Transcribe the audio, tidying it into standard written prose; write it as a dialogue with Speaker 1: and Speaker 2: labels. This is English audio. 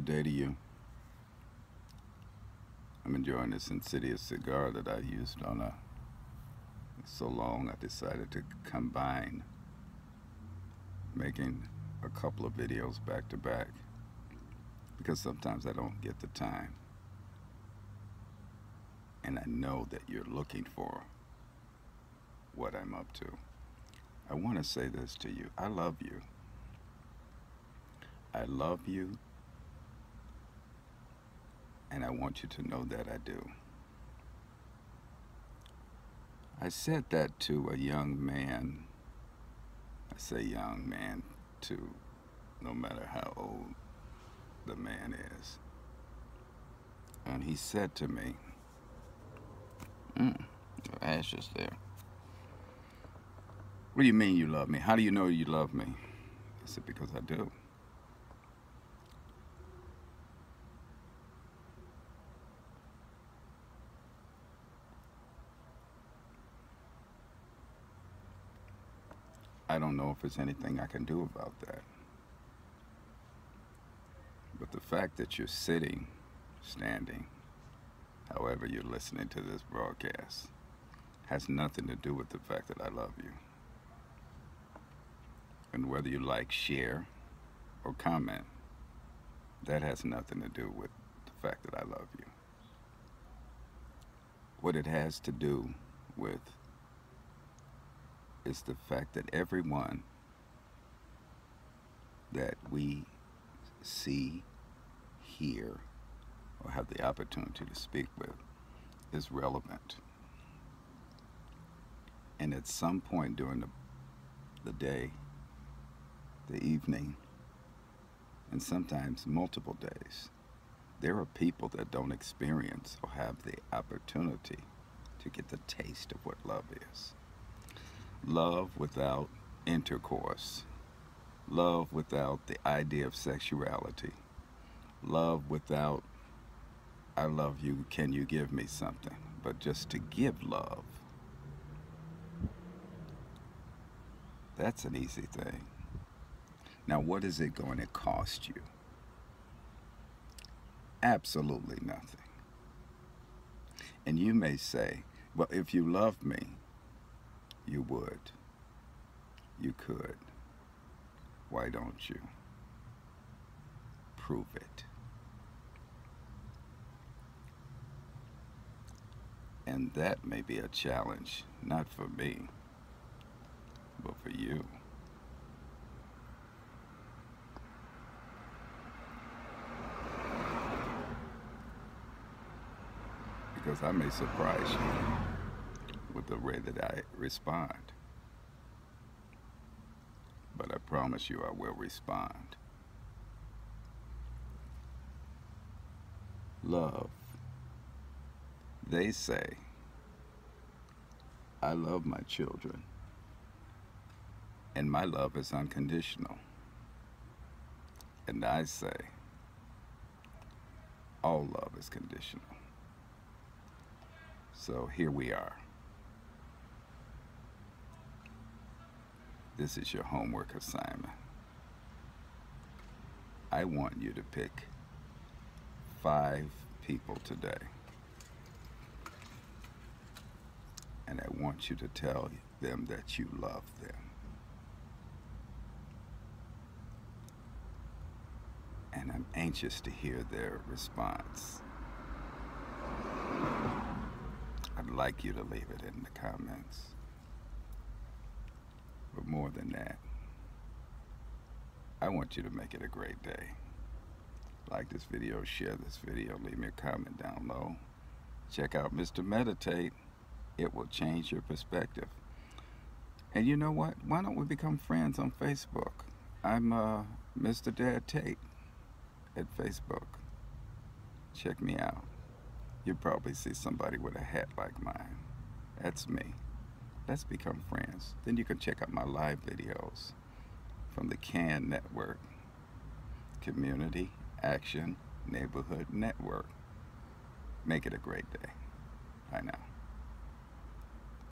Speaker 1: day to you. I'm enjoying this insidious cigar that I used on so long I decided to combine making a couple of videos back to back because sometimes I don't get the time. And I know that you're looking for what I'm up to. I want to say this to you. I love you. I love you, and I want you to know that I do. I said that to a young man. I say young man to no matter how old the man is. And he said to me, your ashes there. What do you mean you love me? How do you know you love me? I said, because I do. I don't know if there's anything I can do about that. But the fact that you're sitting, standing, however you're listening to this broadcast, has nothing to do with the fact that I love you. And whether you like, share, or comment, that has nothing to do with the fact that I love you. What it has to do with is the fact that everyone that we see, hear, or have the opportunity to speak with is relevant. And at some point during the day, the evening, and sometimes multiple days, there are people that don't experience or have the opportunity to get the taste of what love is. Love without intercourse. Love without the idea of sexuality. Love without, I love you, can you give me something? But just to give love. That's an easy thing. Now, what is it going to cost you? Absolutely nothing. And you may say, well, if you love me, you would. You could. Why don't you? Prove it. And that may be a challenge, not for me, but for you. Because I may surprise you with the way that I respond. But I promise you I will respond. Love. They say, I love my children, and my love is unconditional. And I say, all love is conditional. So here we are. This is your homework assignment. I want you to pick 5 people today. And I want you to tell them that you love them. And I'm anxious to hear their response. I'd like you to leave it in the comments. But more than that, I want you to make it a great day. Like this video, share this video, leave me a comment down low. Check out Mr. Meditate. It will change your perspective. And you know what? Why don't we become friends on Facebook? I'm Mr. Dad Tate at Facebook. Check me out. You'll probably see somebody with a hat like mine. That's me. Let's become friends. Then you can check out my live videos from the CAN Network, Community Action Neighborhood Network. Make it a great day. Bye now.